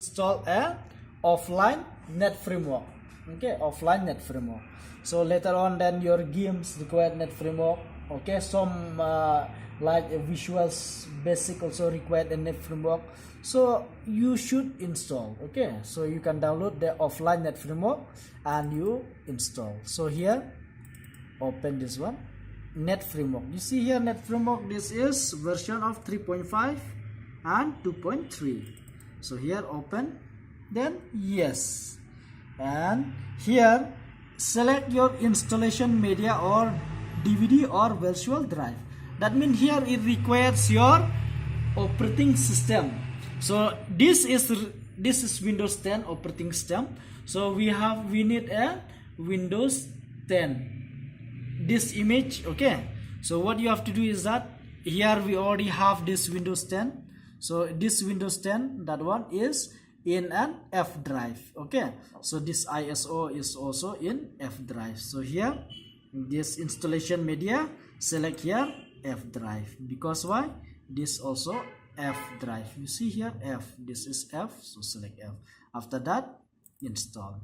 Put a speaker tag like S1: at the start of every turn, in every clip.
S1: install a offline net framework. Okay, offline net framework. So later on, then your games require net framework. Okay, some like visuals basic also require a net framework. So you should install. Okay, so you can download the offline net framework and you install. So here, open this one, net framework. You see here, net framework, this is version of 3.5 and 2.3. so here open, then yes, and here select your installation media or DVD or virtual drive. That means here it requires your operating system. So this is Windows 10 operating system. So we need a Windows 10 this image. Okay, so what you have to do is that here we already have this Windows 10. So this Windows 10, that one is in an F drive. Okay, so this ISO is also in F drive. So here this installation media, select here F drive, because why, this also F drive. You see here F, this is F, so select F. After that, install.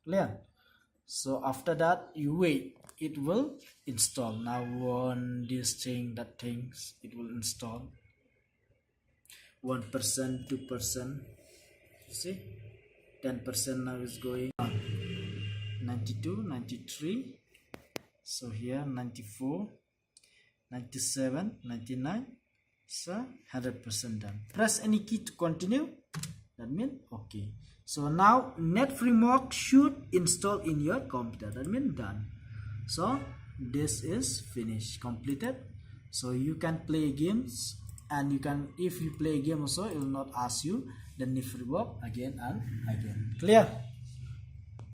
S1: Clear? So after that, you wait, it will install. Now on this thing, that things, it will install 1%, 2%. See, 10% now is going on. 92, 93. So here 94, 97, 99. So 100% done. Press any key to continue. That means okay. So now net framework should install in your computer. That means done. So this is finished, completed. So you can play games, and you can, if you play a game also, it will not ask you the net framework again and again. Clear?